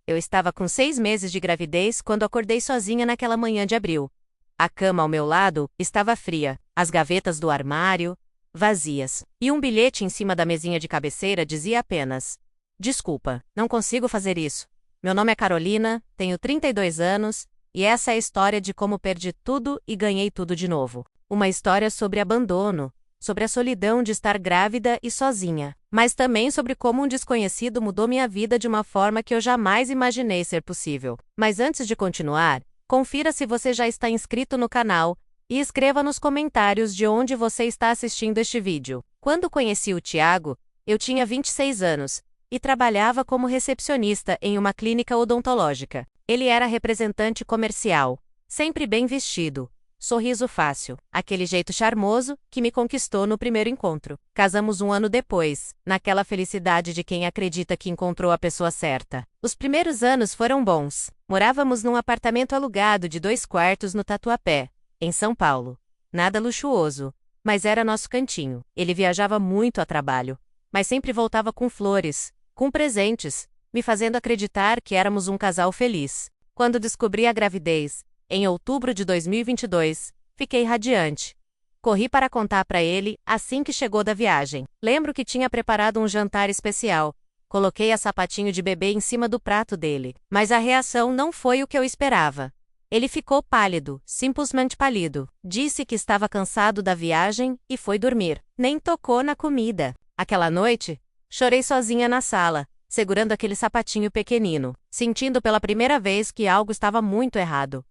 Eu estava com 6 meses de gravidez quando acordei sozinha naquela manhã de abril. A cama ao meu lado estava fria, as gavetas do armário vazias, e um bilhete em cima da mesinha de cabeceira dizia apenas: "Desculpa, não consigo fazer isso. Meu nome é Carolina, tenho 32 anos, e essa é a história de como perdi tudo e ganhei tudo de novo. Uma história sobre abandono, sobre a solidão de estar grávida e sozinha, mas também sobre como um desconhecido mudou minha vida de uma forma que eu jamais imaginei ser possível. Mas antes de continuar, confira se você já está inscrito no canal e escreva nos comentários de onde você está assistindo este vídeo. Quando conheci o Thiago, eu tinha 26 anos e trabalhava como recepcionista em uma clínica odontológica. Ele era representante comercial, sempre bem vestido, sorriso fácil, aquele jeito charmoso que me conquistou no primeiro encontro. Casamos um ano depois, naquela felicidade de quem acredita que encontrou a pessoa certa. Os primeiros anos foram bons. Morávamos num apartamento alugado de 2 quartos no Tatuapé, em São Paulo. Nada luxuoso, mas era nosso cantinho. Ele viajava muito a trabalho, mas sempre voltava com flores, com presentes, me fazendo acreditar que éramos um casal feliz. Quando descobri a gravidez, em outubro de 2022, fiquei radiante. Corri para contar para ele assim que chegou da viagem. Lembro que tinha preparado um jantar especial. Coloquei a sapatinho de bebê em cima do prato dele, mas a reação não foi o que eu esperava. Ele ficou pálido, simplesmente pálido. Disse que estava cansado da viagem e foi dormir. Nem tocou na comida. Aquela noite, chorei sozinha na sala, segurando aquele sapatinho pequenino, sentindo pela primeira vez que algo estava muito errado.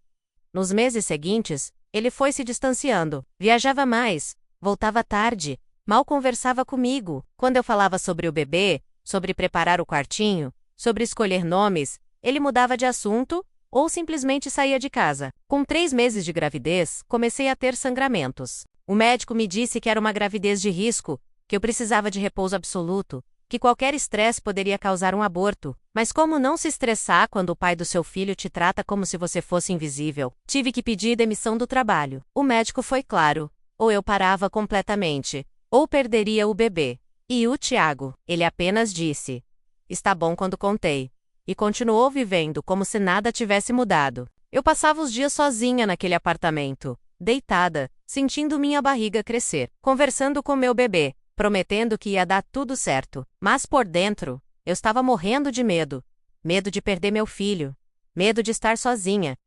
Nos meses seguintes, ele foi se distanciando, viajava mais, voltava tarde, mal conversava comigo. Quando eu falava sobre o bebê, sobre preparar o quartinho, sobre escolher nomes, ele mudava de assunto ou simplesmente saía de casa. Com 3 meses de gravidez, comecei a ter sangramentos. O médico me disse que era uma gravidez de risco, que eu precisava de repouso absoluto, que qualquer estresse poderia causar um aborto. Mas como não se estressar quando o pai do seu filho te trata como se você fosse invisível? Tive que pedir demissão do trabalho. O médico foi claro: ou eu parava completamente, ou perderia o bebê. E o Thiago? Ele apenas disse: "Está bom", quando contei. E continuou vivendo como se nada tivesse mudado. Eu passava os dias sozinha naquele apartamento, deitada, sentindo minha barriga crescer, conversando com meu bebê, prometendo que ia dar tudo certo. Mas por dentro, eu estava morrendo de medo. Medo de perder meu filho. Medo de estar sozinha.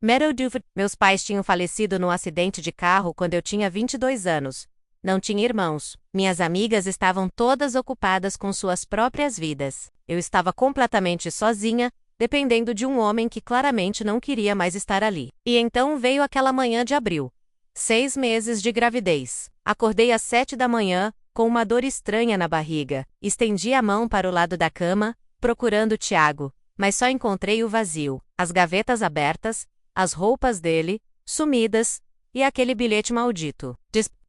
Meus pais tinham falecido num acidente de carro quando eu tinha 22 anos. Não tinha irmãos. Minhas amigas estavam todas ocupadas com suas próprias vidas. Eu estava completamente sozinha, dependendo de um homem que claramente não queria mais estar ali. E então veio aquela manhã de abril. 6 meses de gravidez. Acordei às 7 da manhã, com uma dor estranha na barriga. Estendi a mão para o lado da cama, procurando Thiago, mas só encontrei o vazio, as gavetas abertas, as roupas dele, sumidas, e aquele bilhete maldito.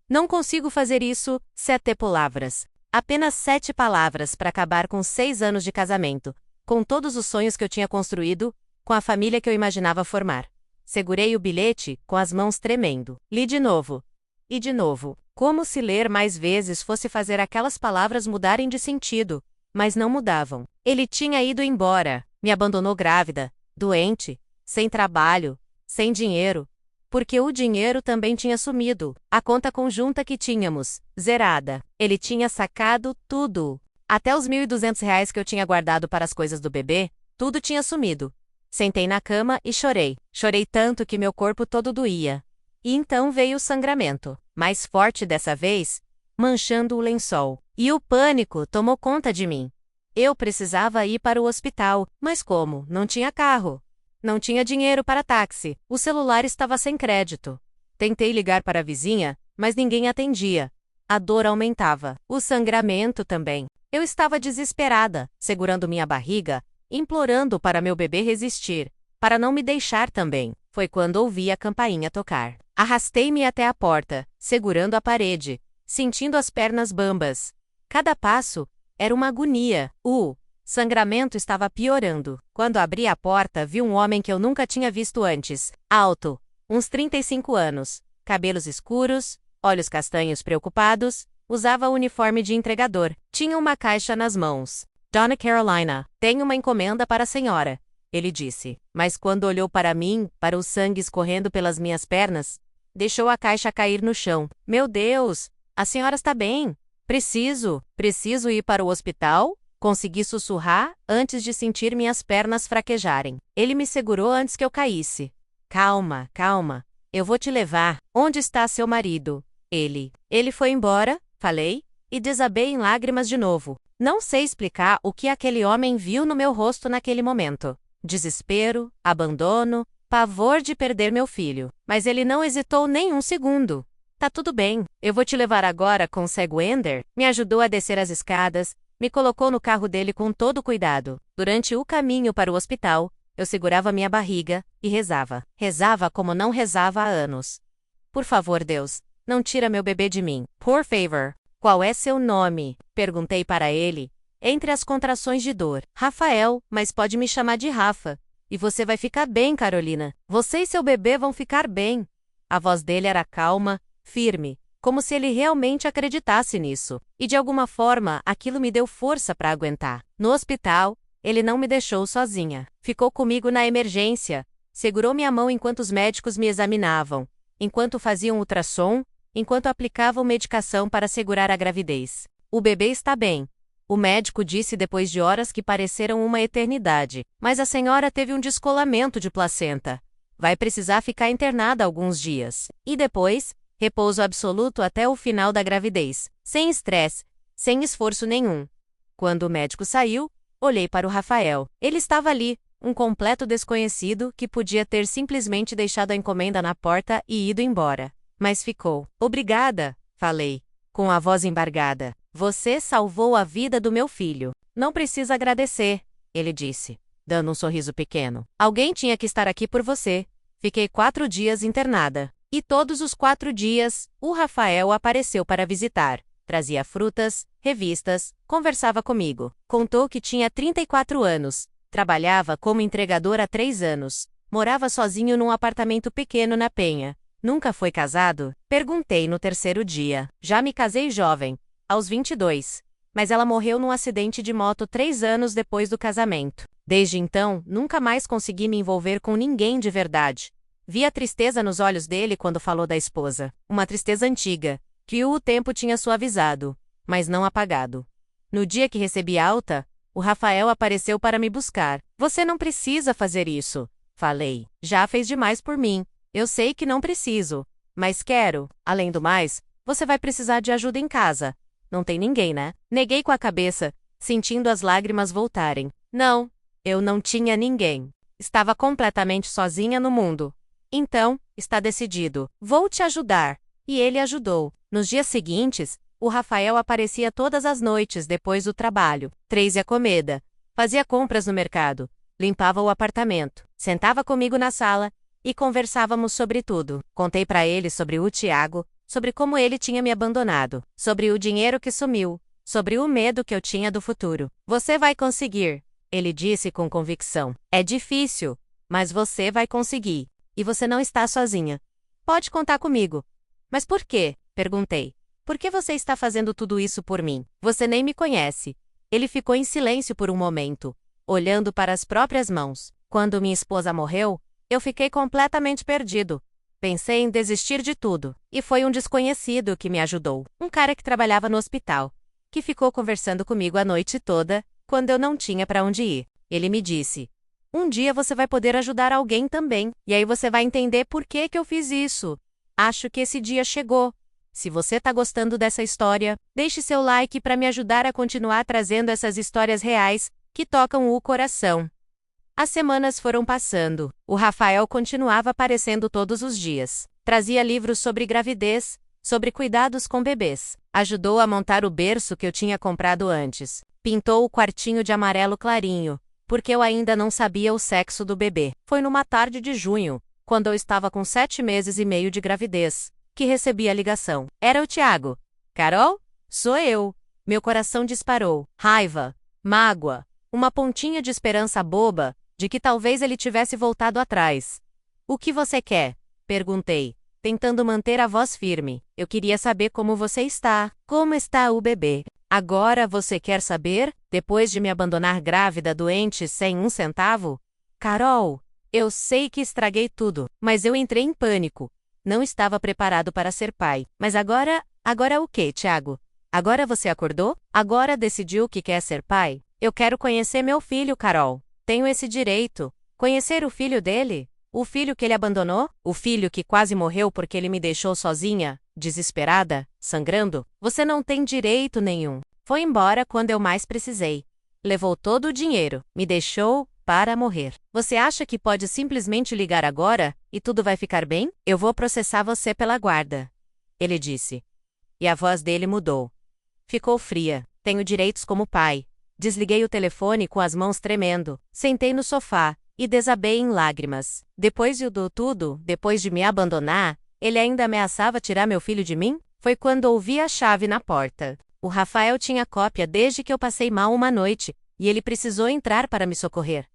Não consigo fazer isso, 7 palavras. Apenas 7 palavras para acabar com 6 anos de casamento, com todos os sonhos que eu tinha construído, com a família que eu imaginava formar. Segurei o bilhete, com as mãos tremendo. Li de novo. E de novo. Como se ler mais vezes fosse fazer aquelas palavras mudarem de sentido, mas não mudavam. Ele tinha ido embora, me abandonou grávida, doente, sem trabalho, sem dinheiro, porque o dinheiro também tinha sumido. A conta conjunta que tínhamos, zerada. Ele tinha sacado tudo. Até os R$ 1.200 que eu tinha guardado para as coisas do bebê, tudo tinha sumido. Sentei na cama e chorei. Chorei tanto que meu corpo todo doía. E então veio o sangramento, mais forte dessa vez, manchando o lençol. E o pânico tomou conta de mim. Eu precisava ir para o hospital, mas como? Não tinha carro. Não tinha dinheiro para táxi. O celular estava sem crédito. Tentei ligar para a vizinha, mas ninguém atendia. A dor aumentava. O sangramento também. Eu estava desesperada, segurando minha barriga, implorando para meu bebê resistir, para não me deixar também. Foi quando ouvi a campainha tocar. Arrastei-me até a porta, segurando a parede, sentindo as pernas bambas. Cada passo era uma agonia. O sangramento estava piorando. Quando abri a porta, vi um homem que eu nunca tinha visto antes. Alto, uns 35 anos, cabelos escuros, olhos castanhos preocupados, usava o uniforme de entregador. Tinha uma caixa nas mãos. "Dona Carolina, tenho uma encomenda para a senhora." ele disse. Mas quando olhou para mim, para o sangue escorrendo pelas minhas pernas, deixou a caixa cair no chão. Meu Deus! A senhora está bem? Preciso ir para o hospital? Consegui sussurrar antes de sentir minhas pernas fraquejarem. Ele me segurou antes que eu caísse. Calma, calma. Eu vou te levar. Onde está seu marido? Ele foi embora, falei, e desabei em lágrimas de novo. Não sei explicar o que aquele homem viu no meu rosto naquele momento. Desespero, abandono, pavor de perder meu filho. Mas ele não hesitou nem um segundo. Tá tudo bem, eu vou te levar agora com o cego Ender. Me ajudou a descer as escadas, me colocou no carro dele com todo cuidado. Durante o caminho para o hospital, eu segurava minha barriga e rezava. Rezava como não rezava há anos. Por favor, Deus, não tira meu bebê de mim. Por favor. Qual é seu nome? Perguntei para ele, entre as contrações de dor. Rafael, mas pode me chamar de Rafa. E você vai ficar bem, Carolina. Você e seu bebê vão ficar bem. A voz dele era calma, firme, como se ele realmente acreditasse nisso. E de alguma forma, aquilo me deu força para aguentar. No hospital, ele não me deixou sozinha. Ficou comigo na emergência, segurou minha mão enquanto os médicos me examinavam, enquanto faziam ultrassom, enquanto aplicavam medicação para segurar a gravidez. O bebê está bem, o médico disse depois de horas que pareceram uma eternidade. Mas a senhora teve um descolamento de placenta. Vai precisar ficar internada alguns dias. E depois, repouso absoluto até o final da gravidez. Sem estresse, sem esforço nenhum. Quando o médico saiu, olhei para o Rafael. Ele estava ali, um completo desconhecido que podia ter simplesmente deixado a encomenda na porta e ido embora. Mas ficou. Obrigada, falei, com a voz embargada. Você salvou a vida do meu filho. Não precisa agradecer, ele disse, dando um sorriso pequeno. Alguém tinha que estar aqui por você. Fiquei 4 dias internada. E todos os 4 dias, o Rafael apareceu para visitar. Trazia frutas, revistas, conversava comigo. Contou que tinha 34 anos. Trabalhava como entregador há 3 anos. Morava sozinho num apartamento pequeno na Penha. Nunca foi casado? Perguntei no 3º dia. Já me casei jovem, aos 22. Mas ela morreu num acidente de moto 3 anos depois do casamento. Desde então, nunca mais consegui me envolver com ninguém de verdade. Vi a tristeza nos olhos dele quando falou da esposa. Uma tristeza antiga, que o tempo tinha suavizado, mas não apagado. No dia que recebi alta, o Rafael apareceu para me buscar. Você não precisa fazer isso, falei. Já fez demais por mim. Eu sei que não preciso, mas quero. Além do mais, você vai precisar de ajuda em casa. Não tem ninguém, né? Neguei com a cabeça, sentindo as lágrimas voltarem. Não, eu não tinha ninguém. Estava completamente sozinha no mundo. Então, está decidido. Vou te ajudar. E ele ajudou. Nos dias seguintes, o Rafael aparecia todas as noites depois do trabalho. Trazia comida. Fazia compras no mercado. Limpava o apartamento. Sentava comigo na sala e conversávamos sobre tudo. Contei para ele sobre o Tiago, sobre como ele tinha me abandonado, sobre o dinheiro que sumiu, sobre o medo que eu tinha do futuro. Você vai conseguir, ele disse com convicção. É difícil, mas você vai conseguir. E você não está sozinha. Pode contar comigo. Mas por quê? Perguntei. Por que você está fazendo tudo isso por mim? Você nem me conhece. Ele ficou em silêncio por um momento, olhando para as próprias mãos. Quando minha esposa morreu, eu fiquei completamente perdido. Pensei em desistir de tudo. E foi um desconhecido que me ajudou. Um cara que trabalhava no hospital, que ficou conversando comigo a noite toda, quando eu não tinha para onde ir. Ele me disse: um dia você vai poder ajudar alguém também. E aí você vai entender por que eu fiz isso. Acho que esse dia chegou. Se você está gostando dessa história, deixe seu like para me ajudar a continuar trazendo essas histórias reais, que tocam o coração. As semanas foram passando. O Rafael continuava aparecendo todos os dias. Trazia livros sobre gravidez, sobre cuidados com bebês. Ajudou a montar o berço que eu tinha comprado antes. Pintou o quartinho de amarelo clarinho, porque eu ainda não sabia o sexo do bebê. Foi numa tarde de junho, quando eu estava com 7 meses e meio de gravidez, que recebi a ligação. Era o Tiago. Carol? Sou eu. Meu coração disparou. Raiva, mágoa, uma pontinha de esperança boba, de que talvez ele tivesse voltado atrás. O que você quer? Perguntei, tentando manter a voz firme. Eu queria saber como você está. Como está o bebê? Agora você quer saber, depois de me abandonar grávida, doente, sem um centavo? Carol, eu sei que estraguei tudo, mas eu entrei em pânico. Não estava preparado para ser pai. Mas agora o quê, Thiago? Agora você acordou? Agora decidiu que quer ser pai? Eu quero conhecer meu filho, Carol. Tenho esse direito. Conhecer o filho dele? O filho que ele abandonou? O filho que quase morreu porque ele me deixou sozinha, desesperada, sangrando? Você não tem direito nenhum. Foi embora quando eu mais precisei. Levou todo o dinheiro, me deixou para morrer. Você acha que pode simplesmente ligar agora e tudo vai ficar bem? Eu vou processar você pela guarda. Ele disse. E a voz dele mudou. Ficou fria. Tenho direitos como pai. Desliguei o telefone com as mãos tremendo. Sentei no sofá e desabei em lágrimas. Depois de tudo, depois de me abandonar, ele ainda ameaçava tirar meu filho de mim? Foi quando ouvi a chave na porta. O Rafael tinha cópia desde que eu passei mal uma noite, e ele precisou entrar para me socorrer.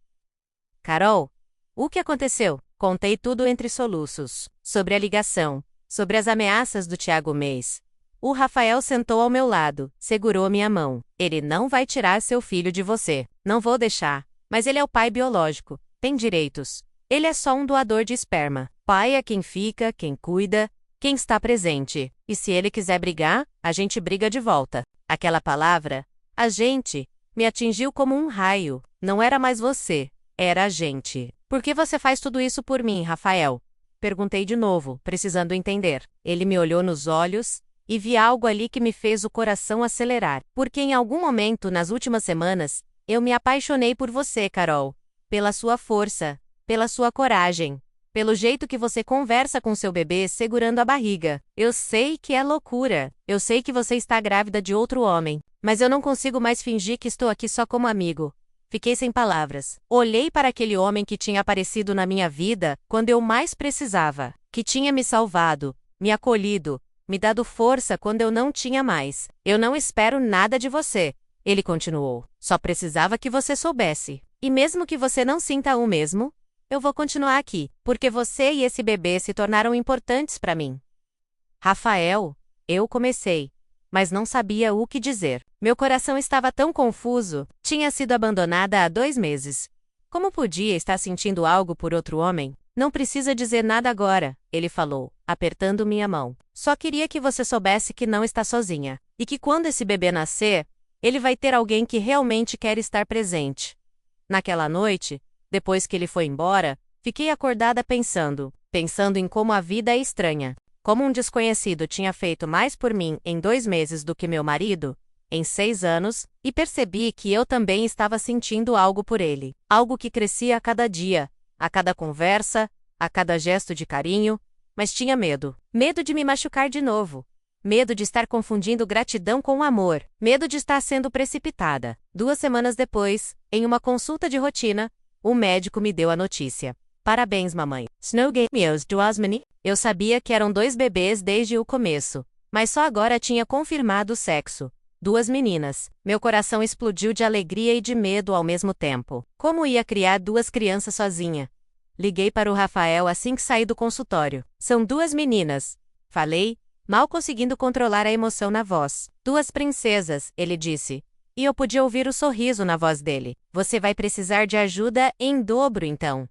Carol, o que aconteceu? Contei tudo entre soluços. Sobre a ligação. Sobre as ameaças do Thiago Mês. O Rafael sentou ao meu lado, segurou minha mão. Ele não vai tirar seu filho de você. Não vou deixar. Mas ele é o pai biológico. Tem direitos. Ele é só um doador de esperma. Pai é quem fica, quem cuida, quem está presente. E se ele quiser brigar, a gente briga de volta. Aquela palavra, a gente, me atingiu como um raio. Não era mais você, era a gente. Por que você faz tudo isso por mim, Rafael? Perguntei de novo, precisando entender. Ele me olhou nos olhos e vi algo ali que me fez o coração acelerar. Porque em algum momento, nas últimas semanas, eu me apaixonei por você, Carol. Pela sua força, pela sua coragem, pelo jeito que você conversa com seu bebê segurando a barriga. Eu sei que é loucura. Eu sei que você está grávida de outro homem. Mas eu não consigo mais fingir que estou aqui só como amigo. Fiquei sem palavras. Olhei para aquele homem que tinha aparecido na minha vida quando eu mais precisava. Que tinha me salvado, me acolhido, me dado força quando eu não tinha mais. Eu não espero nada de você. Ele continuou. Só precisava que você soubesse. E mesmo que você não sinta o mesmo, eu vou continuar aqui, porque você e esse bebê se tornaram importantes para mim. Rafael, eu comecei, mas não sabia o que dizer. Meu coração estava tão confuso. Tinha sido abandonada há 2 meses. Como podia estar sentindo algo por outro homem? Não precisa dizer nada agora, ele falou, apertando minha mão. Só queria que você soubesse que não está sozinha. E que quando esse bebê nascer, ele vai ter alguém que realmente quer estar presente. Naquela noite, depois que ele foi embora, fiquei acordada pensando em como a vida é estranha. Como um desconhecido tinha feito mais por mim em 2 meses do que meu marido, em 6 anos, e percebi que eu também estava sentindo algo por ele. Algo que crescia a cada dia, a cada conversa, a cada gesto de carinho, mas tinha medo. Medo de me machucar de novo. Medo de estar confundindo gratidão com amor. Medo de estar sendo precipitada. 2 semanas depois, em uma consulta de rotina, o médico me deu a notícia. Parabéns, mamãe. Snowgame do Osmani. Eu sabia que eram 2 bebês desde o começo, mas só agora tinha confirmado o sexo. 2 meninas. Meu coração explodiu de alegria e de medo ao mesmo tempo. Como ia criar 2 crianças sozinha? Liguei para o Rafael assim que saí do consultório. São 2 meninas. Falei, mal conseguindo controlar a emoção na voz. 2 princesas, ele disse. E eu podia ouvir o sorriso na voz dele. Você vai precisar de ajuda em dobro então.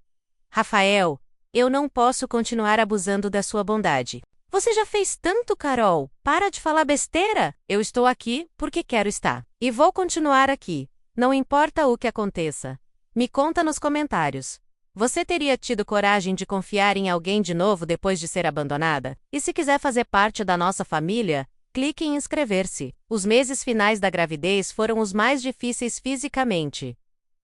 Rafael, eu não posso continuar abusando da sua bondade. Você já fez tanto, Carol. Para de falar besteira. Eu estou aqui porque quero estar. E vou continuar aqui. Não importa o que aconteça. Me conta nos comentários. Você teria tido coragem de confiar em alguém de novo depois de ser abandonada? E se quiser fazer parte da nossa família, clique em inscrever-se. Os meses finais da gravidez foram os mais difíceis fisicamente,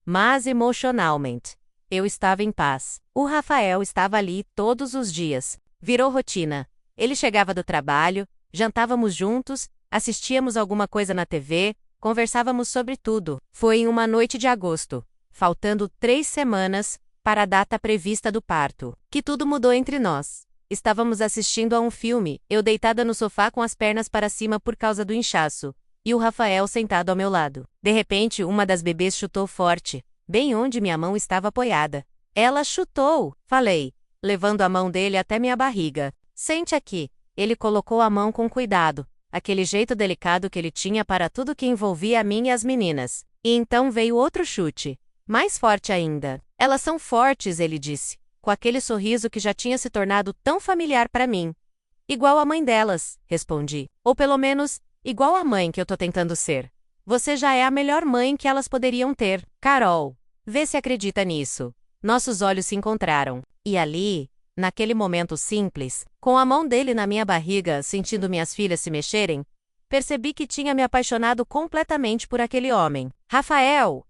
mas emocionalmente. Eu estava em paz. O Rafael estava ali todos os dias. Virou rotina. Ele chegava do trabalho, jantávamos juntos, assistíamos alguma coisa na TV, conversávamos sobre tudo. Foi em uma noite de agosto, faltando 3 semanas para a data prevista do parto, que tudo mudou entre nós. Estávamos assistindo a um filme, eu deitada no sofá com as pernas para cima por causa do inchaço, e o Rafael sentado ao meu lado. De repente, uma das bebês chutou forte, bem onde minha mão estava apoiada. Ela chutou, falei, levando a mão dele até minha barriga. Sente aqui. Ele colocou a mão com cuidado, aquele jeito delicado que ele tinha para tudo que envolvia a mim e as meninas. E então veio outro chute. Mais forte ainda. Elas são fortes, ele disse, com aquele sorriso que já tinha se tornado tão familiar para mim. Igual a mãe delas, respondi. Ou pelo menos, igual a mãe que eu tô tentando ser. Você já é a melhor mãe que elas poderiam ter. Carol, vê se acredita nisso. Nossos olhos se encontraram. E ali, naquele momento simples, com a mão dele na minha barriga, sentindo minhas filhas se mexerem, percebi que tinha me apaixonado completamente por aquele homem. Rafael,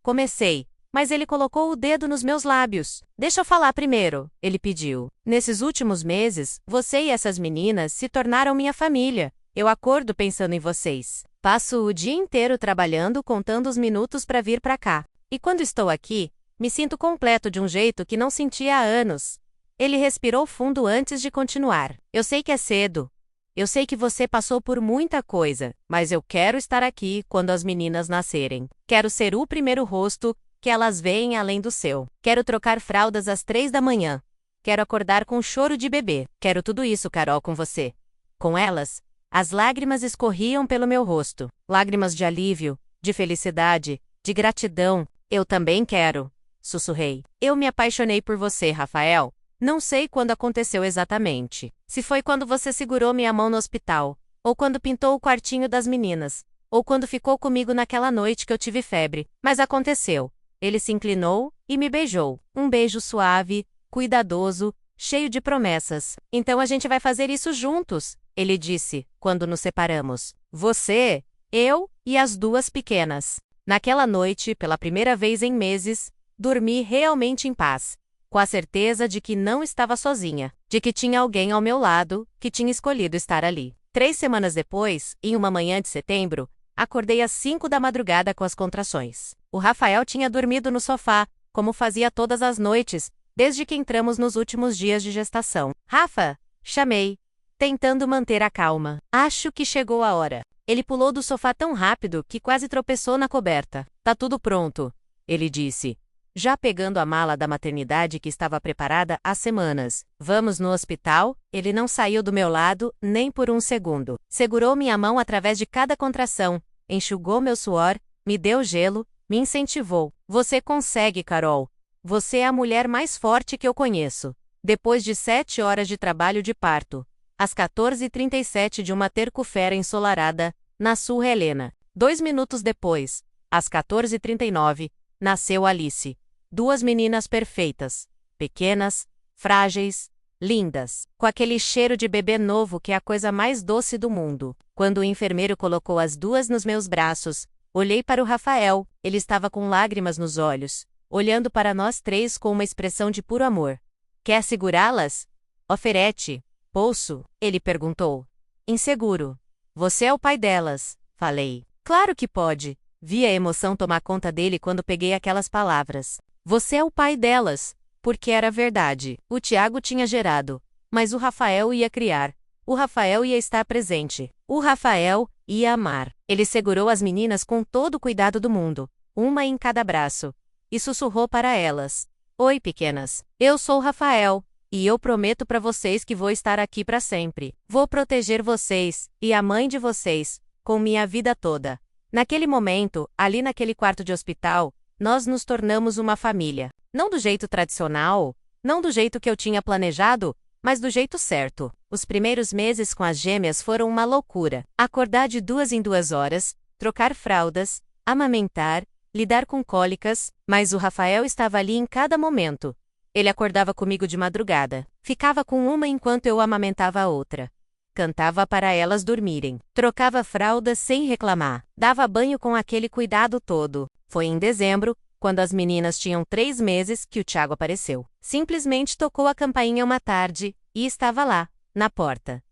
comecei, mas ele colocou o dedo nos meus lábios. Deixa eu falar primeiro, ele pediu. Nesses últimos meses, você e essas meninas se tornaram minha família. Eu acordo pensando em vocês. Passo o dia inteiro trabalhando, contando os minutos para vir para cá. E quando estou aqui, me sinto completo de um jeito que não sentia há anos. Ele respirou fundo antes de continuar. Eu sei que é cedo. Eu sei que você passou por muita coisa, mas eu quero estar aqui quando as meninas nascerem. Quero ser o primeiro rosto que elas veem além do seu. Quero trocar fraldas às 3 da manhã. Quero acordar com choro de bebê. Quero tudo isso, Carol, com você. Com elas, as lágrimas escorriam pelo meu rosto. Lágrimas de alívio, de felicidade, de gratidão. Eu também quero, sussurrei. Eu me apaixonei por você, Rafael. Não sei quando aconteceu exatamente. Se foi quando você segurou minha mão no hospital, ou quando pintou o quartinho das meninas, ou quando ficou comigo naquela noite que eu tive febre, mas aconteceu. Ele se inclinou e me beijou. Um beijo suave, cuidadoso, cheio de promessas. Então a gente vai fazer isso juntos, ele disse, quando nos separamos. Você, eu e as duas pequenas. Naquela noite, pela primeira vez em meses, dormi realmente em paz. Com a certeza de que não estava sozinha, de que tinha alguém ao meu lado, que tinha escolhido estar ali. 3 semanas depois, em uma manhã de setembro, acordei às 5 da madrugada com as contrações. O Rafael tinha dormido no sofá, como fazia todas as noites, desde que entramos nos últimos dias de gestação. Rafa, chamei, tentando manter a calma. Acho que chegou a hora. Ele pulou do sofá tão rápido que quase tropeçou na coberta. Tá tudo pronto, ele disse, já pegando a mala da maternidade que estava preparada há semanas. Vamos no hospital? Ele não saiu do meu lado, nem por um segundo. Segurou minha mão através de cada contração, enxugou meu suor, me deu gelo, me incentivou. Você consegue, Carol. Você é a mulher mais forte que eu conheço. Depois de 7 horas de trabalho de parto, às 14h37 de uma terça-feira ensolarada, nasceu Helena. 2 minutos depois, às 14h39, nasceu Alice. 2 meninas perfeitas, pequenas, frágeis, lindas, com aquele cheiro de bebê novo que é a coisa mais doce do mundo. Quando o enfermeiro colocou as 2 nos meus braços, olhei para o Rafael, ele estava com lágrimas nos olhos, olhando para nós 3 com uma expressão de puro amor. Quer segurá-las? Oferete, posso? Ele perguntou. Inseguro. Você é o pai delas, falei. Claro que pode. Vi a emoção tomar conta dele quando peguei aquelas palavras. Você é o pai delas, porque era verdade. O Tiago tinha gerado, mas o Rafael ia criar. O Rafael ia estar presente. O Rafael ia amar. Ele segurou as meninas com todo o cuidado do mundo, uma em cada braço, e sussurrou para elas. Oi, pequenas. Eu sou o Rafael, e eu prometo para vocês que vou estar aqui para sempre. Vou proteger vocês, e a mãe de vocês, com minha vida toda. Naquele momento, ali naquele quarto de hospital, nós nos tornamos uma família. Não do jeito tradicional, não do jeito que eu tinha planejado, mas do jeito certo. Os primeiros meses com as gêmeas foram uma loucura. Acordar de 2 em 2 horas, trocar fraldas, amamentar, lidar com cólicas, mas o Rafael estava ali em cada momento. Ele acordava comigo de madrugada. Ficava com uma enquanto eu amamentava a outra. Cantava para elas dormirem. Trocava fraldas sem reclamar. Dava banho com aquele cuidado todo. Foi em dezembro, quando as meninas tinham 3 meses, que o Tiago apareceu. Simplesmente tocou a campainha uma tarde, e estava lá, na porta.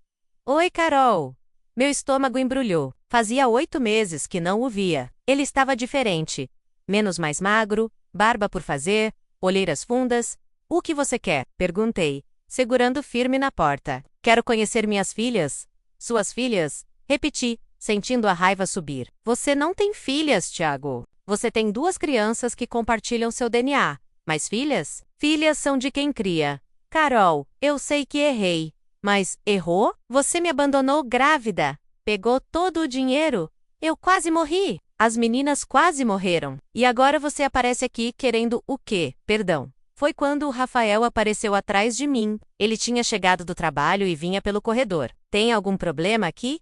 Oi, Carol! Meu estômago embrulhou. Fazia 8 meses que não o via. Ele estava diferente. Menos mais magro, barba por fazer, olheiras fundas. O que você quer? Perguntei, segurando firme na porta. Quero conhecer minhas filhas. Suas filhas? Repeti, sentindo a raiva subir. Você não tem filhas, Tiago. Você tem 2 crianças que compartilham seu DNA. Mas filhas? Filhas são de quem cria. Carol, eu sei que errei. Mas errou? Você me abandonou grávida. Pegou todo o dinheiro. Eu quase morri. As meninas quase morreram. E agora você aparece aqui querendo o quê? Perdão. Foi quando o Rafael apareceu atrás de mim. Ele tinha chegado do trabalho e vinha pelo corredor. Tem algum problema aqui?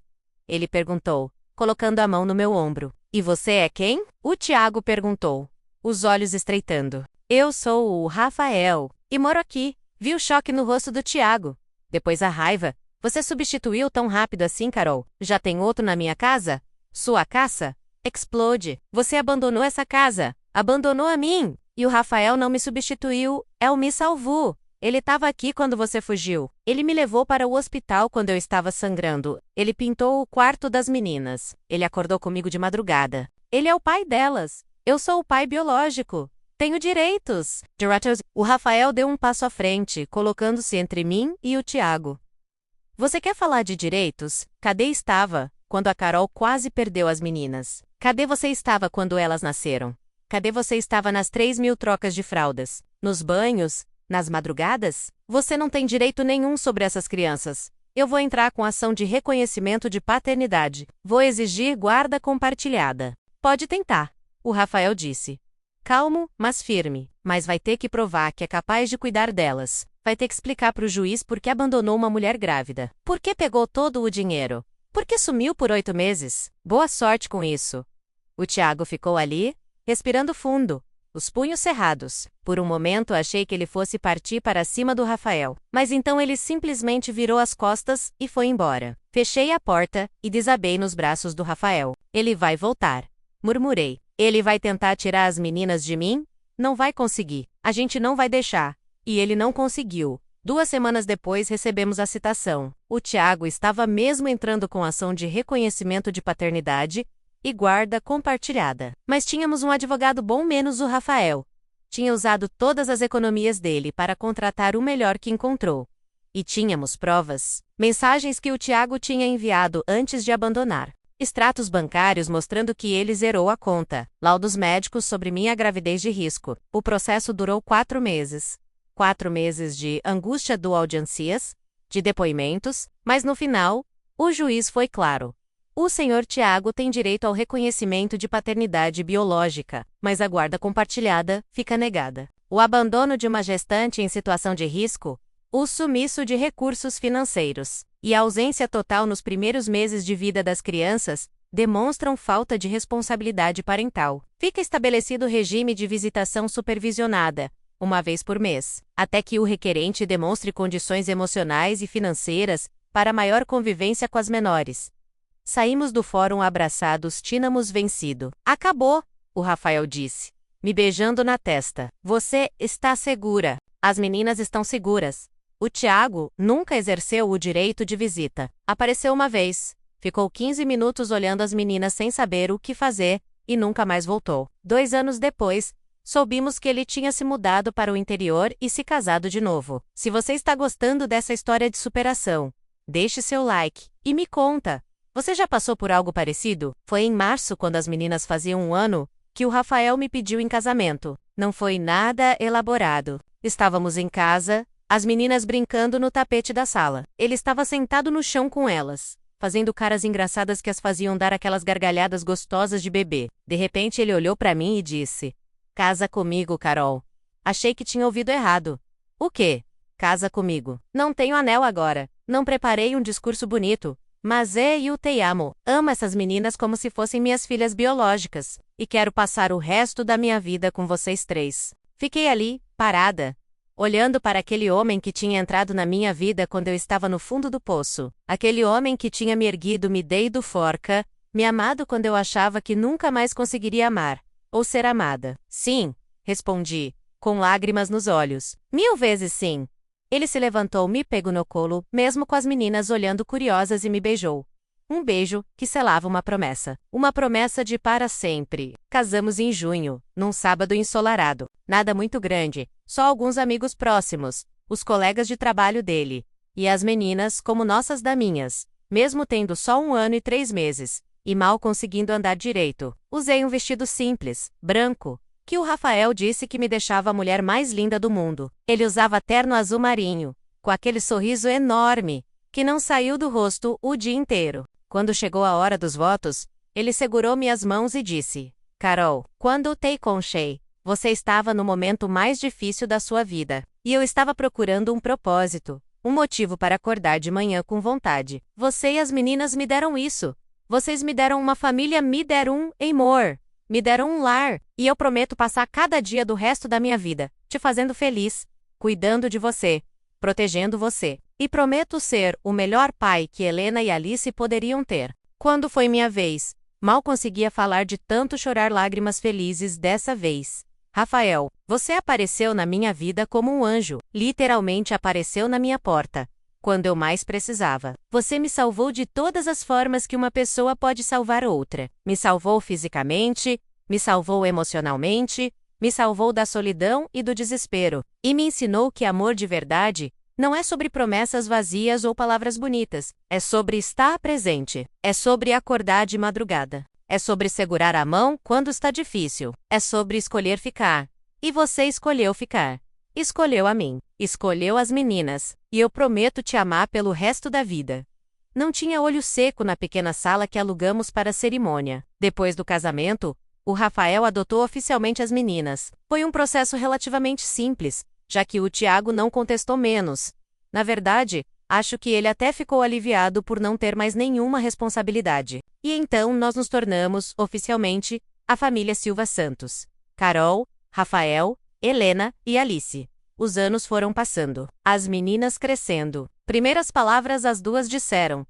Ele perguntou, colocando a mão no meu ombro. E você é quem? O Tiago perguntou, os olhos estreitando. Eu sou o Rafael. E moro aqui. Vi o choque no rosto do Tiago. Depois a raiva. Você substituiu tão rápido assim, Carol? Já tem outro na minha casa? Sua caça? Explode. Você abandonou essa casa. Abandonou a mim. E o Rafael não me substituiu. El me salvou. Ele estava aqui quando você fugiu. Ele me levou para o hospital quando eu estava sangrando. Ele pintou o quarto das meninas. Ele acordou comigo de madrugada. Ele é o pai delas. Eu sou o pai biológico. Tenho direitos. O Rafael deu um passo à frente, colocando-se entre mim e o Tiago. Você quer falar de direitos? Cadê estava quando a Carol quase perdeu as meninas? Cadê você estava quando elas nasceram? Cadê você estava nas 3.000 trocas de fraldas? Nos banhos? Nas madrugadas? Você não tem direito nenhum sobre essas crianças. Eu vou entrar com ação de reconhecimento de paternidade. Vou exigir guarda compartilhada. Pode tentar, o Rafael disse. Calmo, mas firme. Mas vai ter que provar que é capaz de cuidar delas. Vai ter que explicar para o juiz por que abandonou uma mulher grávida. Por que pegou todo o dinheiro? Por que sumiu por 8 meses? Boa sorte com isso. O Tiago ficou ali, respirando fundo, os punhos cerrados. Por um momento achei que ele fosse partir para cima do Rafael. Mas então ele simplesmente virou as costas e foi embora. Fechei a porta e desabei nos braços do Rafael. Ele vai voltar. Murmurei. Ele vai tentar tirar as meninas de mim? Não vai conseguir. A gente não vai deixar. E ele não conseguiu. 2 semanas depois recebemos a citação. O Tiago estava mesmo entrando com ação de reconhecimento de paternidade e guarda compartilhada. Mas tínhamos um advogado bom menos o Rafael. Tinha usado todas as economias dele para contratar o melhor que encontrou. E tínhamos provas. Mensagens que o Tiago tinha enviado antes de abandonar. Extratos bancários mostrando que ele zerou a conta. Laudos médicos sobre minha gravidez de risco. O processo durou 4 meses. 4 meses de angústia do audiências, de depoimentos, mas no final, o juiz foi claro. O senhor Tiago tem direito ao reconhecimento de paternidade biológica, mas a guarda compartilhada fica negada. O abandono de uma gestante em situação de risco, o sumiço de recursos financeiros e a ausência total nos primeiros meses de vida das crianças demonstram falta de responsabilidade parental. Fica estabelecido o regime de visitação supervisionada, 1 vez por mês, até que o requerente demonstre condições emocionais e financeiras para maior convivência com as menores. Saímos do fórum abraçados, tínhamos vencido. Acabou, o Rafael disse, me beijando na testa. Você está segura. As meninas estão seguras. O Tiago nunca exerceu o direito de visita. Apareceu uma vez, ficou 15 minutos olhando as meninas sem saber o que fazer e nunca mais voltou. 2 anos depois, soubimos que ele tinha se mudado para o interior e se casado de novo. Se você está gostando dessa história de superação, deixe seu like e me conta. Você já passou por algo parecido? Foi em março, quando as meninas faziam 1 ano, que o Rafael me pediu em casamento. Não foi nada elaborado. Estávamos em casa, as meninas brincando no tapete da sala. Ele estava sentado no chão com elas, fazendo caras engraçadas que as faziam dar aquelas gargalhadas gostosas de bebê. De repente ele olhou para mim e disse: "Casa comigo, Carol." Achei que tinha ouvido errado. O quê? Casa comigo. Não tenho anel agora. Não preparei um discurso bonito. Mas eu te amo. Amo essas meninas como se fossem minhas filhas biológicas. E quero passar o resto da minha vida com vocês 3. Fiquei ali, parada, olhando para aquele homem que tinha entrado na minha vida quando eu estava no fundo do poço. Aquele homem que tinha me erguido, me dado forca, me amado quando eu achava que nunca mais conseguiria amar, ou ser amada. Sim, respondi, com lágrimas nos olhos. 1000 vezes sim. Ele se levantou, me pegou no colo, mesmo com as meninas olhando curiosas, e me beijou. Um beijo que selava uma promessa. Uma promessa de para sempre. Casamos em junho, num sábado ensolarado. Nada muito grande, só alguns amigos próximos, os colegas de trabalho dele. E as meninas como nossas daminhas, mesmo tendo só 1 ano e 3 meses, e mal conseguindo andar direito. Usei um vestido simples, branco, que o Rafael disse que me deixava a mulher mais linda do mundo. Ele usava terno azul marinho, com aquele sorriso enorme, que não saiu do rosto o dia inteiro. Quando chegou a hora dos votos, Ele segurou minhas mãos e disse: Carol, quando te conchei, você estava no momento mais difícil da sua vida. E eu estava procurando um propósito, um motivo para acordar de manhã com vontade. Você e as meninas me deram isso. Vocês me deram uma família, me deram um amor, me deram um lar. E eu prometo passar cada dia do resto da minha vida te fazendo feliz, cuidando de você, protegendo você. E prometo ser o melhor pai que Helena e Alice poderiam ter. Quando foi minha vez, mal conseguia falar de tanto chorar lágrimas felizes dessa vez. Rafael, você apareceu na minha vida como um anjo, literalmente apareceu na minha porta, quando eu mais precisava. Você me salvou de todas as formas que uma pessoa pode salvar outra. Me salvou fisicamente, me salvou emocionalmente, me salvou da solidão e do desespero, e me ensinou que amor de verdade não é sobre promessas vazias ou palavras bonitas, é sobre estar presente, é sobre acordar de madrugada. É sobre segurar a mão quando está difícil. É sobre escolher ficar. E você escolheu ficar. Escolheu a mim. Escolheu as meninas. E eu prometo te amar pelo resto da vida. Não tinha olho seco na pequena sala que alugamos para a cerimônia. Depois do casamento, o Rafael adotou oficialmente as meninas. Foi um processo relativamente simples, já que o Tiago não contestou menos. Na verdade, acho que ele até ficou aliviado por não ter mais nenhuma responsabilidade. E então nós nos tornamos, oficialmente, a família Silva Santos. Carol, Rafael, Helena e Alice. Os anos foram passando. As meninas crescendo. Primeiras palavras as duas disseram: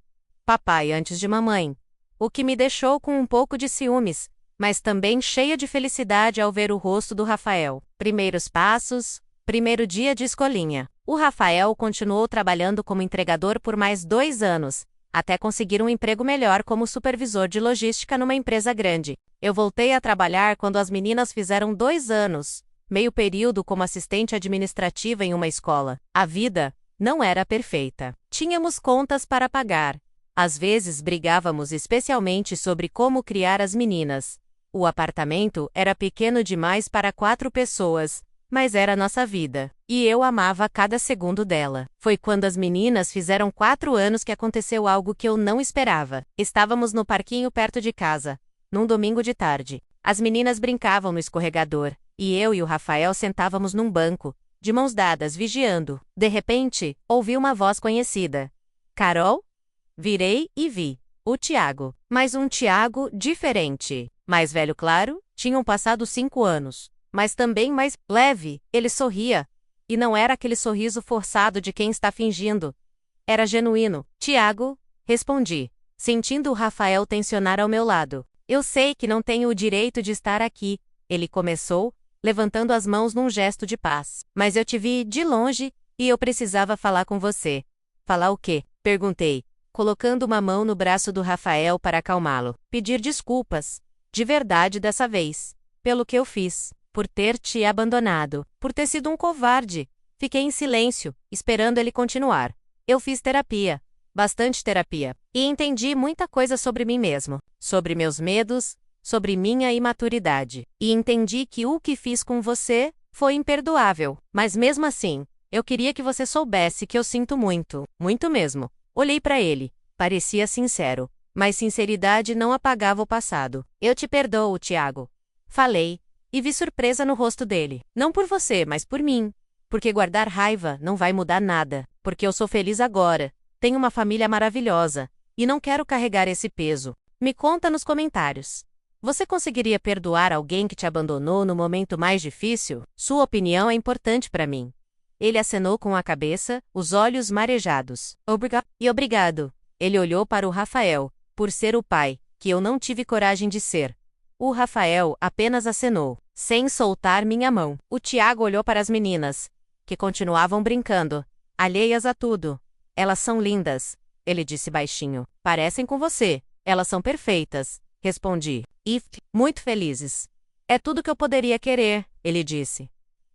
papai antes de mamãe. O que me deixou com um pouco de ciúmes, mas também cheia de felicidade ao ver o rosto do Rafael. Primeiros passos, primeiro dia de escolinha. O Rafael continuou trabalhando como entregador por mais 2 anos, até conseguir um emprego melhor como supervisor de logística numa empresa grande. Eu voltei a trabalhar quando as meninas fizeram 2 anos, meio período como assistente administrativa em uma escola. A vida não era perfeita. Tínhamos contas para pagar. Às vezes brigávamos especialmente sobre como criar as meninas. O apartamento era pequeno demais para 4 pessoas, mas era nossa vida. E eu amava cada segundo dela. Foi quando as meninas fizeram 4 anos que aconteceu algo que eu não esperava. Estávamos no parquinho perto de casa, num domingo de tarde. As meninas brincavam no escorregador, e eu e o Rafael sentávamos num banco, de mãos dadas, vigiando. De repente, ouvi uma voz conhecida. Carol? Virei e vi o Tiago. Mas um Tiago diferente. Mais velho, claro, tinham passado 5 anos. Mas também mais leve. Ele sorria. E não era aquele sorriso forçado de quem está fingindo. Era genuíno. Tiago, respondi, sentindo o Rafael tensionar ao meu lado. Eu sei que não tenho o direito de estar aqui, ele começou, levantando as mãos num gesto de paz. Mas eu te vi de longe, e eu precisava falar com você. Falar o quê? Perguntei, colocando uma mão no braço do Rafael para acalmá-lo. Pedir desculpas. De verdade dessa vez. Pelo que eu fiz. Por ter te abandonado, por ter sido um covarde. Fiquei em silêncio, esperando ele continuar. Eu fiz terapia, bastante terapia, e entendi muita coisa sobre mim mesmo, sobre meus medos, sobre minha imaturidade. E entendi que o que fiz com você foi imperdoável, mas mesmo assim, eu queria que você soubesse que eu sinto muito, muito mesmo. Olhei para ele, parecia sincero, mas sinceridade não apagava o passado. Eu te perdoo, Tiago. Falei. E vi surpresa no rosto dele. Não por você, mas por mim. Porque guardar raiva não vai mudar nada. Porque eu sou feliz agora. Tenho uma família maravilhosa. E não quero carregar esse peso. Me conta nos comentários. Você conseguiria perdoar alguém que te abandonou no momento mais difícil? Sua opinião é importante para mim. Ele acenou com a cabeça, os olhos marejados. Obrigado. Ele olhou para o Rafael, por ser o pai, que eu não tive coragem de ser. O Rafael apenas acenou, sem soltar minha mão. O Tiago olhou para as meninas, que continuavam brincando, alheias a tudo. Elas são lindas, ele disse baixinho. Parecem com você. Elas são perfeitas, respondi. E muito felizes. É tudo que eu poderia querer, ele disse.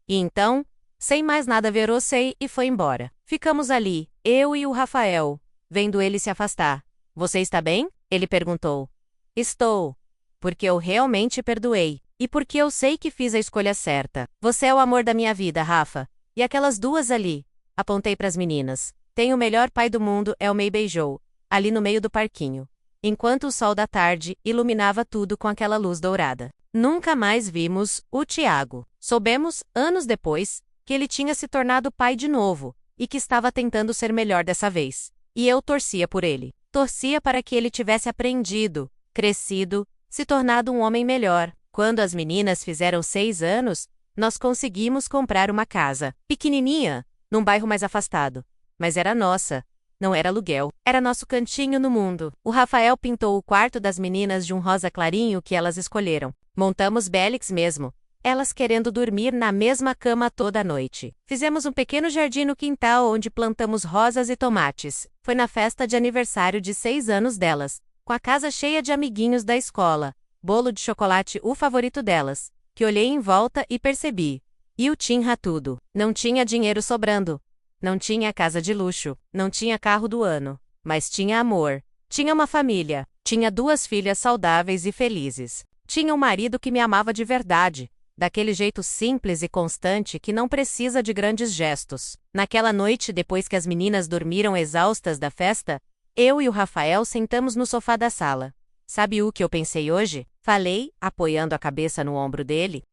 E então, sem mais nada virou-se e foi embora. Ficamos ali, eu e o Rafael, vendo ele se afastar. Você está bem? Ele perguntou. Estou. Porque eu realmente perdoei. E porque eu sei que fiz a escolha certa. Você é o amor da minha vida, Rafa. E aquelas duas ali. Apontei para as meninas. Tem o melhor pai do mundo, me beijou. Ali no meio do parquinho. enquanto o sol da tarde iluminava tudo com aquela luz dourada. Nunca mais vimos o Tiago. Soubemos, anos depois, que ele tinha se tornado pai de novo, e que estava tentando ser melhor dessa vez. E eu torcia por ele. Torcia para que ele tivesse aprendido, crescido, se tornado um homem melhor. Quando as meninas fizeram 6 anos, nós conseguimos comprar uma casa, pequenininha, num bairro mais afastado. Mas era nossa. Não era aluguel. Era nosso cantinho no mundo. O Rafael pintou o quarto das meninas de um rosa clarinho que elas escolheram. Montamos Bélix mesmo, elas querendo dormir na mesma cama toda a noite. Fizemos um pequeno jardim no quintal onde plantamos rosas e tomates. Foi na festa de aniversário de 6 anos delas, com a casa cheia de amiguinhos da escola, bolo de chocolate o favorito delas, que olhei em volta e percebi. E o tinha tudo. Não tinha dinheiro sobrando. Não tinha casa de luxo. Não tinha carro do ano. Mas tinha amor. Tinha uma família. Tinha 2 filhas saudáveis e felizes. Tinha um marido que me amava de verdade, daquele jeito simples e constante que não precisa de grandes gestos. Naquela noite, depois que as meninas dormiram exaustas da festa, eu e o Rafael sentamos no sofá da sala. Sabe o que eu pensei hoje? Falei, apoiando a cabeça no ombro dele.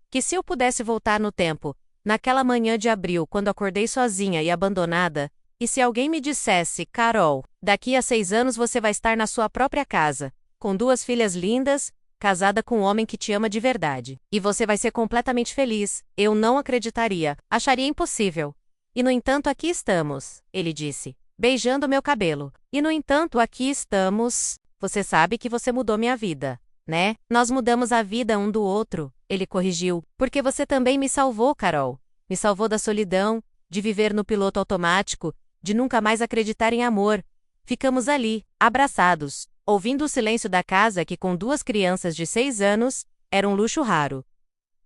Que se eu pudesse voltar no tempo, naquela manhã de abril, quando acordei sozinha e abandonada, e se alguém me dissesse, Carol, daqui a 6 anos você vai estar na sua própria casa, com 2 filhas lindas, casada com um homem que te ama de verdade. E você vai ser completamente feliz. Eu não acreditaria. Acharia impossível. E no entanto aqui estamos, ele disse, beijando meu cabelo. E no entanto aqui estamos. Você sabe que você mudou minha vida, né? Nós mudamos a vida um do outro, ele corrigiu. Porque você também me salvou, Carol. Me salvou da solidão, de viver no piloto automático, de nunca mais acreditar em amor. Ficamos ali, abraçados, ouvindo o silêncio da casa que com 2 crianças de 6 anos, era um luxo raro.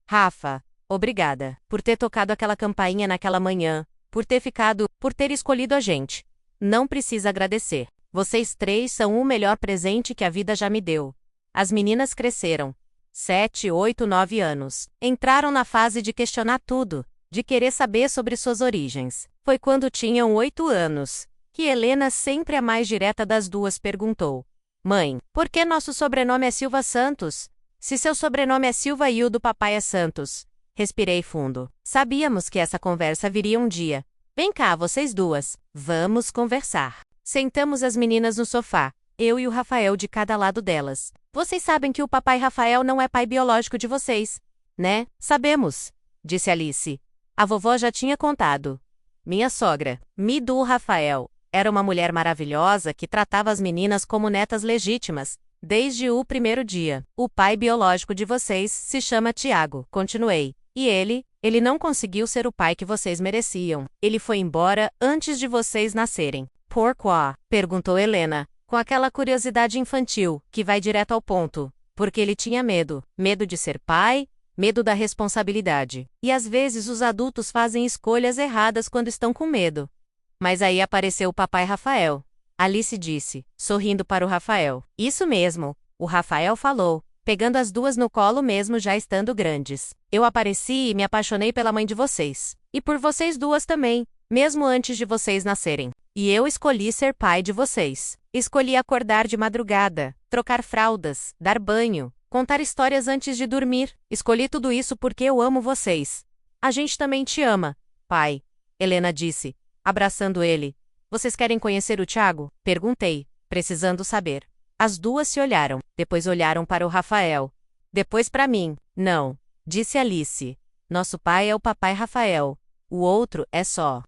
Rafa, obrigada, por ter tocado aquela campainha naquela manhã, por ter escolhido a gente. Não precisa agradecer. Vocês 3 são o melhor presente que a vida já me deu. As meninas cresceram. 7, 8, 9 anos. Entraram na fase de questionar tudo, de querer saber sobre suas origens. Foi quando tinham 8 anos, que Helena, sempre a mais direta das 2, perguntou. Mãe, por que nosso sobrenome é Silva Santos? Se seu sobrenome é Silva e o do papai é Santos. Respirei fundo. Sabíamos que essa conversa viria um dia. Vem cá, vocês 2. Vamos conversar. Sentamos as meninas no sofá, eu e o Rafael de cada lado delas. Vocês sabem que o papai Rafael não é pai biológico de vocês, né? Sabemos, disse Alice. A vovó já tinha contado. Minha sogra, Midu Rafael, era uma mulher maravilhosa que tratava as meninas como netas legítimas, desde o primeiro dia. O pai biológico de vocês se chama Tiago, continuei. E ele não conseguiu ser o pai que vocês mereciam. Ele foi embora antes de vocês nascerem. Pourquoi? Perguntou Helena, com aquela curiosidade infantil, que vai direto ao ponto. Porque ele tinha medo. Medo de ser pai, medo da responsabilidade. E às vezes os adultos fazem escolhas erradas quando estão com medo. Mas aí apareceu o papai Rafael. Alice disse, sorrindo para o Rafael. Isso mesmo, o Rafael falou, pegando as 2 no colo mesmo já estando grandes. Eu apareci e me apaixonei pela mãe de vocês. E por vocês 2 também, mesmo antes de vocês nascerem. E eu escolhi ser pai de vocês. Escolhi acordar de madrugada, trocar fraldas, dar banho, contar histórias antes de dormir. Escolhi tudo isso porque eu amo vocês. A gente também te ama, pai, Helena disse, abraçando ele. Vocês querem conhecer o Tiago? Perguntei, precisando saber. As 2 se olharam, depois olharam para o Rafael. Depois para mim. Não, disse Alice. Nosso pai é o papai Rafael. O outro é só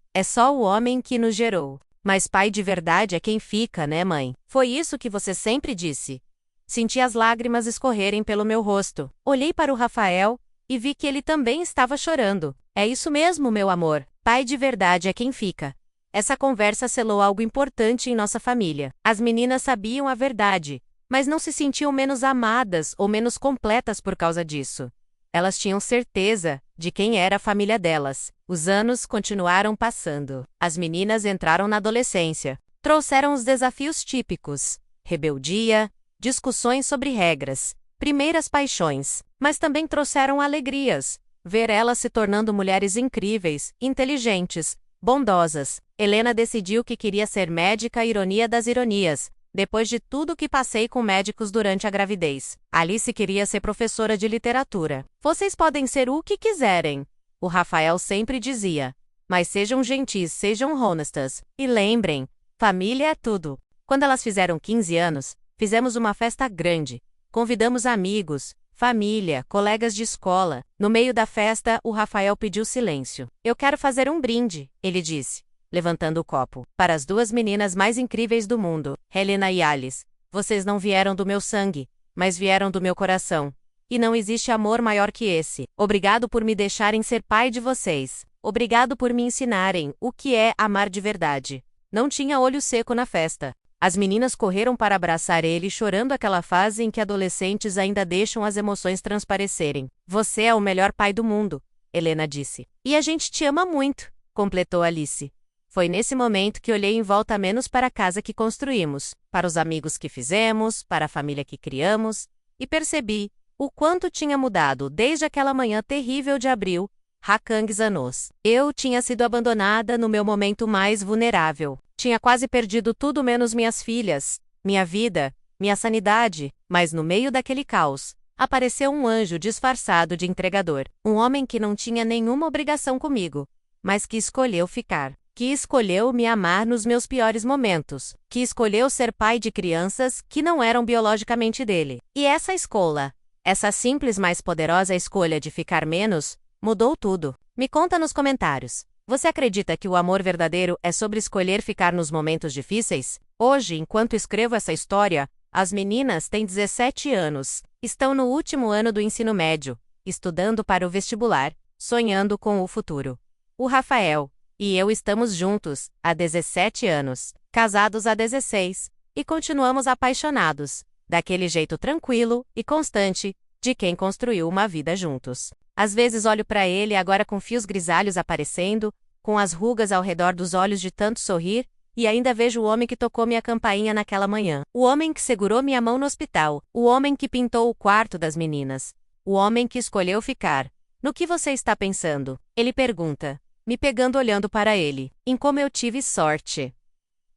o homem que nos gerou. Mas pai de verdade é quem fica, né, mãe? Foi isso que você sempre disse. Senti as lágrimas escorrerem pelo meu rosto. Olhei para o Rafael e vi que ele também estava chorando. É isso mesmo, meu amor. Pai de verdade é quem fica. Essa conversa selou algo importante em nossa família. As meninas sabiam a verdade, mas não se sentiam menos amadas ou menos completas por causa disso. Elas tinham certeza de quem era a família delas. Os anos continuaram passando. As meninas entraram na adolescência. Trouxeram os desafios típicos: rebeldia, discussões sobre regras, primeiras paixões. Mas também trouxeram alegrias. Ver elas se tornando mulheres incríveis, inteligentes, bondosas. Helena decidiu que queria ser médica, ironia das ironias. depois de tudo que passei com médicos durante a gravidez. Alice queria ser professora de literatura. Vocês podem ser o que quiserem, o Rafael sempre dizia. Mas sejam gentis, sejam honestas. E lembrem, família é tudo. Quando elas fizeram 15 anos, fizemos uma festa grande. Convidamos amigos, família, colegas de escola. No meio da festa, o Rafael pediu silêncio. Eu quero fazer um brinde, ele disse, levantando o copo. Para as duas meninas mais incríveis do mundo, Helena e Alice. Vocês não vieram do meu sangue, mas vieram do meu coração. E não existe amor maior que esse. Obrigado por me deixarem ser pai de vocês. Obrigado por me ensinarem o que é amar de verdade. Não tinha olho seco na festa. As meninas correram para abraçar ele, chorando aquela fase em que adolescentes ainda deixam as emoções transparecerem. Você é o melhor pai do mundo, Helena disse. E a gente te ama muito, completou Alice. Foi nesse momento que olhei em volta menos para a casa que construímos, para os amigos que fizemos, para a família que criamos, e percebi o quanto tinha mudado desde aquela manhã terrível de abril, Rakang Anos. Eu tinha sido abandonada no meu momento mais vulnerável. Tinha quase perdido tudo menos minhas filhas, minha vida, minha sanidade, mas no meio daquele caos, apareceu um anjo disfarçado de entregador. Um homem que não tinha nenhuma obrigação comigo, mas que escolheu ficar. Que escolheu me amar nos meus piores momentos. Que escolheu ser pai de crianças que não eram biologicamente dele. E essa escolha, essa simples mais poderosa escolha de ficar menos, mudou tudo. Me conta nos comentários. Você acredita que o amor verdadeiro é sobre escolher ficar nos momentos difíceis? Hoje, enquanto escrevo essa história, as meninas têm 17 anos, estão no último ano do ensino médio, estudando para o vestibular, sonhando com o futuro. O Rafael e eu estamos juntos há 17 anos, casados há 16, e continuamos apaixonados, daquele jeito tranquilo e constante de quem construiu uma vida juntos. Às vezes olho para ele agora com fios grisalhos aparecendo, com as rugas ao redor dos olhos de tanto sorrir, e ainda vejo o homem que tocou minha campainha naquela manhã. O homem que segurou minha mão no hospital. O homem que pintou o quarto das meninas. O homem que escolheu ficar. No que você está pensando? Ele pergunta, me pegando olhando para ele. Em como eu tive sorte.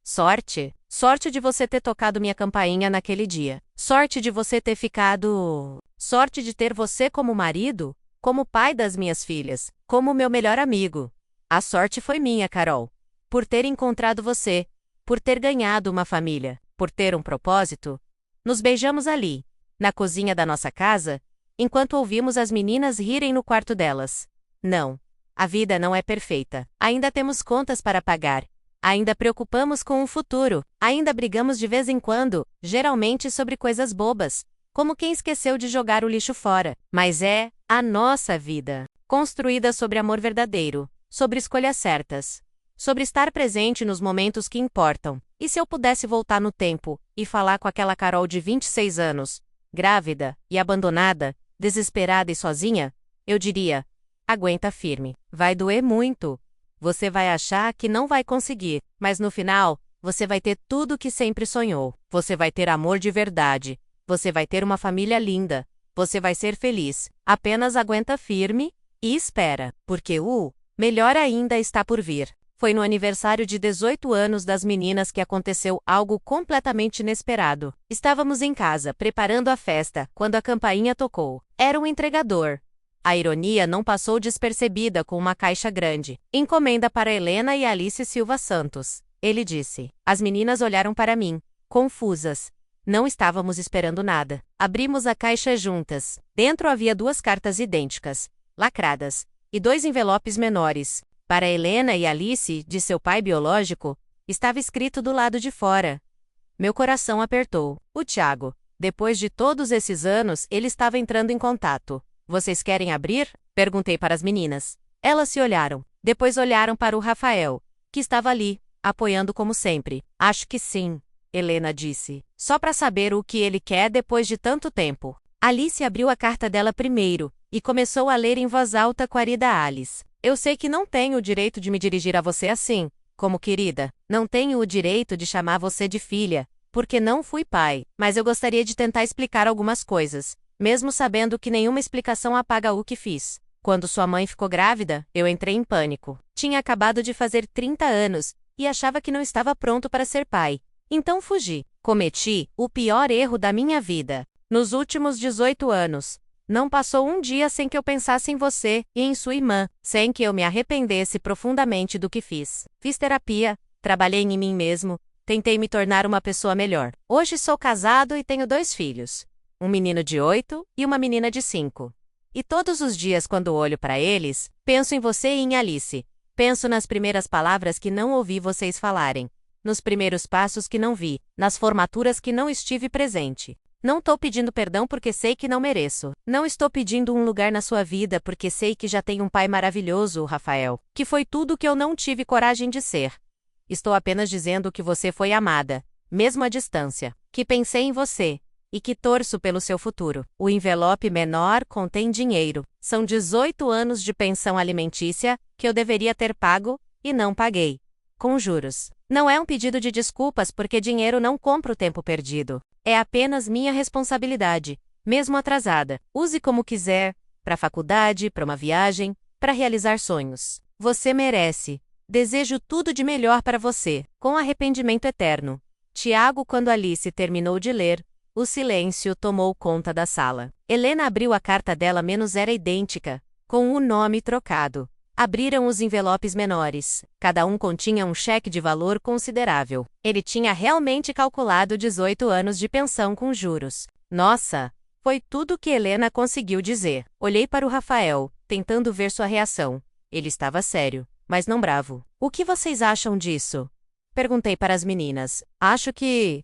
Sorte? Sorte de você ter tocado minha campainha naquele dia. Sorte de você ter ficado... Sorte de ter você como marido? Como pai das minhas filhas, como meu melhor amigo. A sorte foi minha, Carol. Por ter encontrado você, por ter ganhado uma família, por ter um propósito. Nos beijamos ali, na cozinha da nossa casa, enquanto ouvimos as meninas rirem no quarto delas. Não, a vida não é perfeita. Ainda temos contas para pagar. Ainda preocupamos com o futuro. Ainda brigamos de vez em quando, geralmente sobre coisas bobas, como quem esqueceu de jogar o lixo fora. Mas é a nossa vida, construída sobre amor verdadeiro, sobre escolhas certas, sobre estar presente nos momentos que importam. E se eu pudesse voltar no tempo e falar com aquela Carol de 26 anos, grávida e abandonada, desesperada e sozinha, eu diria: aguenta firme, vai doer muito. Você vai achar que não vai conseguir, mas no final, você vai ter tudo o que sempre sonhou. Você vai ter amor de verdade. Você vai ter uma família linda. Você vai ser feliz. Apenas aguenta firme e espera, porque o melhor ainda está por vir. Foi no aniversário de 18 anos das meninas que aconteceu algo completamente inesperado. Estávamos em casa, preparando a festa, quando a campainha tocou. Era um entregador. A ironia não passou despercebida com uma caixa grande. Encomenda para Helena e Alice Silva Santos. Ele disse. As meninas olharam para mim, confusas. Não estávamos esperando nada. Abrimos a caixa juntas. Dentro havia 2 cartas idênticas, lacradas, e 2 envelopes menores. Para Helena e Alice, de seu pai biológico, estava escrito do lado de fora. Meu coração apertou. O Thiago. Depois de todos esses anos, ele estava entrando em contato. Vocês querem abrir? Perguntei para as meninas. Elas se olharam. Depois olharam para o Rafael, que estava ali, apoiando como sempre. Acho que sim, Helena disse. Só para saber o que ele quer depois de tanto tempo. Alice abriu a carta dela primeiro, e começou a ler em voz alta: Querida Alice. Eu sei que não tenho o direito de me dirigir a você assim, como querida. Não tenho o direito de chamar você de filha, porque não fui pai. Mas eu gostaria de tentar explicar algumas coisas, mesmo sabendo que nenhuma explicação apaga o que fiz. Quando sua mãe ficou grávida, eu entrei em pânico. Tinha acabado de fazer 30 anos, e achava que não estava pronto para ser pai. Então fugi. Cometi o pior erro da minha vida. Nos últimos 18 anos, não passou um dia sem que eu pensasse em você e em sua irmã, sem que eu me arrependesse profundamente do que fiz. Fiz terapia, trabalhei em mim mesmo, tentei me tornar uma pessoa melhor. Hoje sou casado e tenho 2 filhos. Um menino de 8 e uma menina de 5. E todos os dias quando olho para eles, penso em você e em Alice. Penso nas primeiras palavras que não ouvi vocês falarem, nos primeiros passos que não vi, nas formaturas que não estive presente. Não estou pedindo perdão porque sei que não mereço. Não estou pedindo um lugar na sua vida porque sei que já tem um pai maravilhoso, Rafael, que foi tudo que eu não tive coragem de ser. Estou apenas dizendo que você foi amada, mesmo à distância, que pensei em você e que torço pelo seu futuro. O envelope menor contém dinheiro. São 18 anos de pensão alimentícia que eu deveria ter pago e não paguei, com juros. Não é um pedido de desculpas porque dinheiro não compra o tempo perdido. É apenas minha responsabilidade, mesmo atrasada. Use como quiser, para a faculdade, para uma viagem, para realizar sonhos. Você merece. Desejo tudo de melhor para você, com arrependimento eterno. Tiago. Quando Alice terminou de ler, o silêncio tomou conta da sala. Helena abriu a carta dela, menos era idêntica, com o nome trocado. Abriram os envelopes menores. Cada um continha um cheque de valor considerável. Ele tinha realmente calculado 18 anos de pensão com juros. Nossa! Foi tudo o que Helena conseguiu dizer. Olhei para o Rafael, tentando ver sua reação. Ele estava sério, mas não bravo. O que vocês acham disso? Perguntei para as meninas. Acho que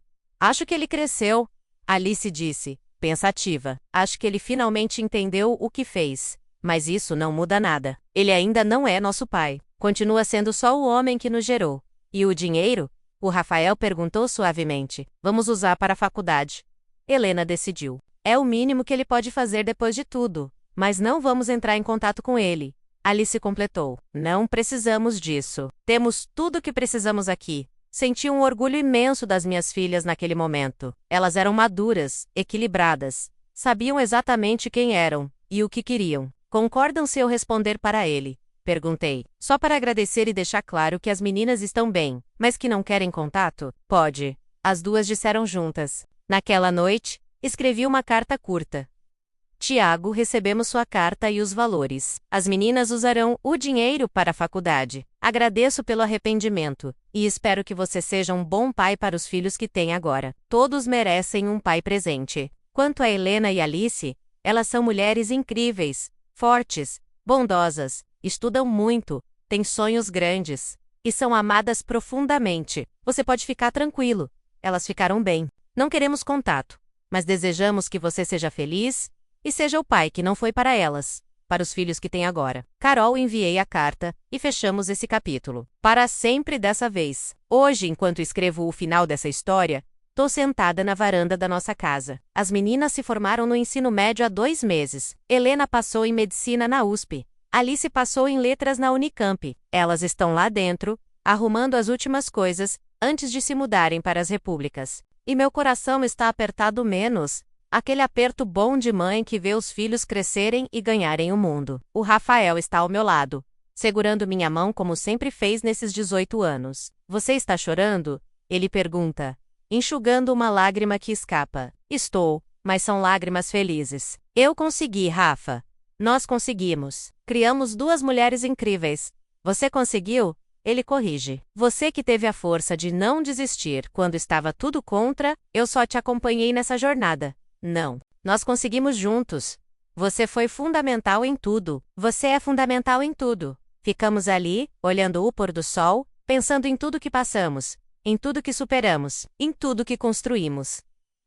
ele cresceu. Alice disse, pensativa. Acho que ele finalmente entendeu o que fez. Mas isso não muda nada. Ele ainda não é nosso pai. Continua sendo só o homem que nos gerou. E o dinheiro? O Rafael perguntou suavemente. Vamos usar para a faculdade. Helena decidiu. É o mínimo que ele pode fazer depois de tudo. Mas não vamos entrar em contato com ele. Alice completou. Não precisamos disso. Temos tudo o que precisamos aqui. Senti um orgulho imenso das minhas filhas naquele momento. Elas eram maduras, equilibradas. Sabiam exatamente quem eram e o que queriam. Concordam se eu responder para ele? Perguntei. Só para agradecer e deixar claro que as meninas estão bem, mas que não querem contato? Pode. As duas disseram juntas. Naquela noite, escrevi uma carta curta. Tiago, recebemos sua carta e os valores. As meninas usarão o dinheiro para a faculdade. Agradeço pelo arrependimento e espero que você seja um bom pai para os filhos que tem agora. Todos merecem um pai presente. Quanto a Helena e Alice, elas são mulheres incríveis, fortes, bondosas, estudam muito, têm sonhos grandes e são amadas profundamente. Você pode ficar tranquilo. Elas ficaram bem. Não queremos contato, mas desejamos que você seja feliz e seja o pai que não foi para elas, para os filhos que tem agora. Carol, enviei a carta e fechamos esse capítulo. Para sempre dessa vez. Hoje, enquanto escrevo o final dessa história, tô sentada na varanda da nossa casa. As meninas se formaram no ensino médio há 2 meses. Helena passou em medicina na USP. Alice passou em letras na Unicamp. Elas estão lá dentro, arrumando as últimas coisas, antes de se mudarem para as repúblicas. E meu coração está apertado menos. Aquele aperto bom de mãe que vê os filhos crescerem e ganharem o mundo. O Rafael está ao meu lado, segurando minha mão como sempre fez nesses 18 anos. Você está chorando? Ele pergunta, enxugando uma lágrima que escapa. Estou, mas são lágrimas felizes. Eu consegui, Rafa. Nós conseguimos. Criamos 2 mulheres incríveis. Você conseguiu? Ele corrige. Você que teve a força de não desistir quando estava tudo contra, eu só te acompanhei nessa jornada. Não. Nós conseguimos juntos. Você foi fundamental em tudo. Você é fundamental em tudo. Ficamos ali, olhando o pôr do sol, pensando em tudo que passamos, em tudo que superamos, em tudo que construímos.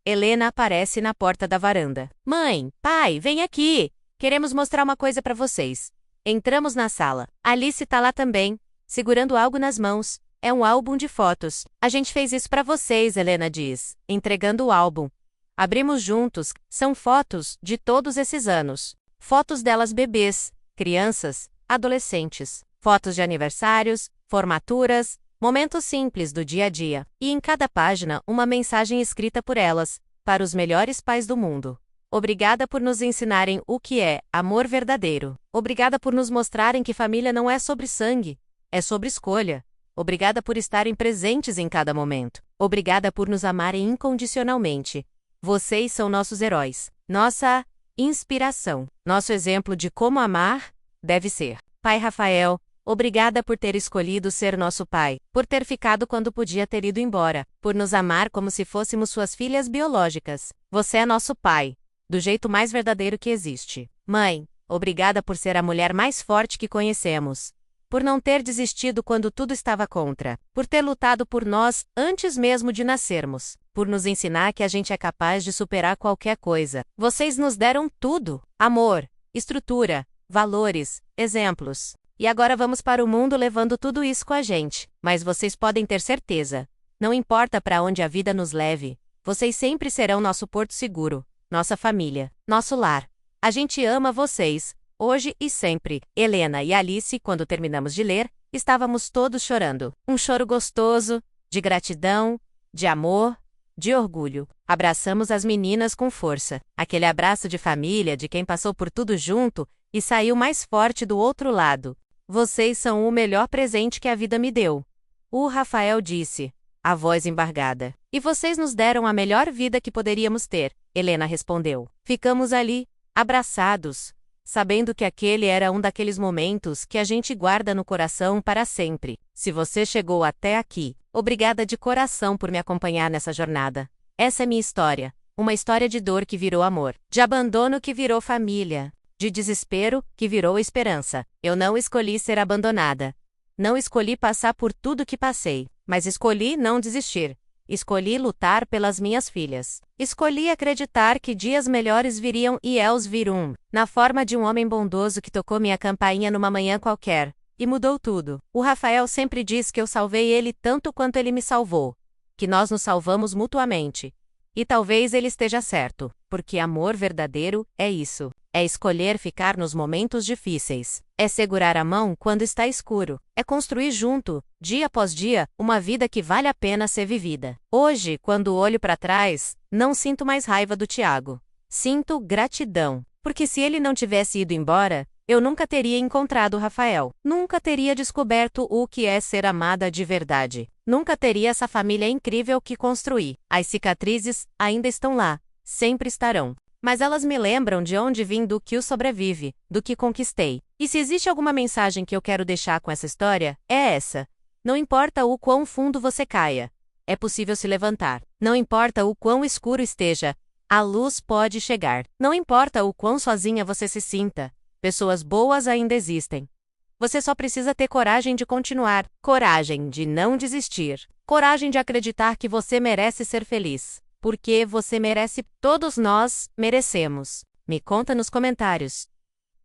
Helena aparece na porta da varanda. Mãe, pai, vem aqui. Queremos mostrar uma coisa para vocês. Entramos na sala. Alice tá lá também, segurando algo nas mãos. É um álbum de fotos. A gente fez isso para vocês, Helena diz, entregando o álbum. Abrimos juntos, são fotos de todos esses anos. Fotos delas bebês, crianças, adolescentes. Fotos de aniversários, formaturas, momentos simples do dia a dia. E em cada página, uma mensagem escrita por elas, para os melhores pais do mundo. Obrigada por nos ensinarem o que é amor verdadeiro. Obrigada por nos mostrarem que família não é sobre sangue, é sobre escolha. Obrigada por estarem presentes em cada momento. Obrigada por nos amarem incondicionalmente. Vocês são nossos heróis, nossa inspiração, nosso exemplo de como amar deve ser. Pai Rafael, obrigada por ter escolhido ser nosso pai, por ter ficado quando podia ter ido embora, por nos amar como se fôssemos suas filhas biológicas. Você é nosso pai, do jeito mais verdadeiro que existe. Mãe, obrigada por ser a mulher mais forte que conhecemos. Por não ter desistido quando tudo estava contra. Por ter lutado por nós antes mesmo de nascermos. Por nos ensinar que a gente é capaz de superar qualquer coisa. Vocês nos deram tudo: amor, estrutura, valores, exemplos. E agora vamos para o mundo levando tudo isso com a gente. Mas vocês podem ter certeza. Não importa para onde a vida nos leve, vocês sempre serão nosso porto seguro, nossa família, nosso lar. A gente ama vocês. Hoje e sempre. Helena e Alice, quando terminamos de ler, estávamos todos chorando. Um choro gostoso, de gratidão, de amor, de orgulho. Abraçamos as meninas com força. Aquele abraço de família, de quem passou por tudo junto e saiu mais forte do outro lado. Vocês são o melhor presente que a vida me deu. O Rafael disse, a voz embargada. E vocês nos deram a melhor vida que poderíamos ter, Helena respondeu. Ficamos ali, abraçados, sabendo que aquele era um daqueles momentos que a gente guarda no coração para sempre. Se você chegou até aqui, obrigada de coração por me acompanhar nessa jornada. Essa é minha história. Uma história de dor que virou amor, de abandono que virou família, de desespero que virou esperança. Eu não escolhi ser abandonada. Não escolhi passar por tudo que passei, mas escolhi não desistir. Escolhi lutar pelas minhas filhas. Escolhi acreditar que dias melhores viriam e eles virão, na forma de um homem bondoso que tocou minha campainha numa manhã qualquer, e mudou tudo. O Rafael sempre diz que eu salvei ele tanto quanto ele me salvou, que nós nos salvamos mutuamente. E talvez ele esteja certo, porque amor verdadeiro é isso. É escolher ficar nos momentos difíceis. É segurar a mão quando está escuro. É construir junto, dia após dia, uma vida que vale a pena ser vivida. Hoje, quando olho para trás, não sinto mais raiva do Tiago. Sinto gratidão. Porque se ele não tivesse ido embora, eu nunca teria encontrado o Rafael. Nunca teria descoberto o que é ser amada de verdade. Nunca teria essa família incrível que construí. As cicatrizes ainda estão lá. Sempre estarão. Mas elas me lembram de onde vim, do que o sobrevive, do que conquistei. E se existe alguma mensagem que eu quero deixar com essa história, é essa. Não importa o quão fundo você caia, é possível se levantar. Não importa o quão escuro esteja, a luz pode chegar. Não importa o quão sozinha você se sinta, pessoas boas ainda existem. Você só precisa ter coragem de continuar, coragem de não desistir, coragem de acreditar que você merece ser feliz. Porque você merece, todos nós merecemos. Me conta nos comentários.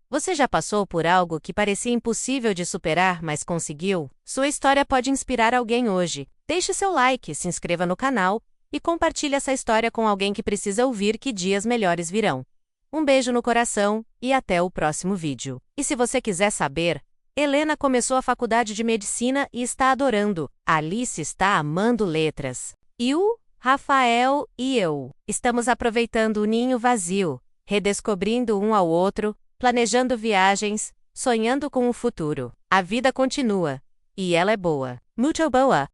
Você já passou por algo que parecia impossível de superar, mas conseguiu? Sua história pode inspirar alguém hoje. Deixe seu like, se inscreva no canal e compartilhe essa história com alguém que precisa ouvir que dias melhores virão. Um beijo no coração e até o próximo vídeo. E se você quiser saber, Helena começou a faculdade de medicina e está adorando. Alice está amando letras. E o Rafael e eu estamos aproveitando o ninho vazio, redescobrindo um ao outro, planejando viagens, sonhando com o futuro. A vida continua. E ela é boa. Muito boa.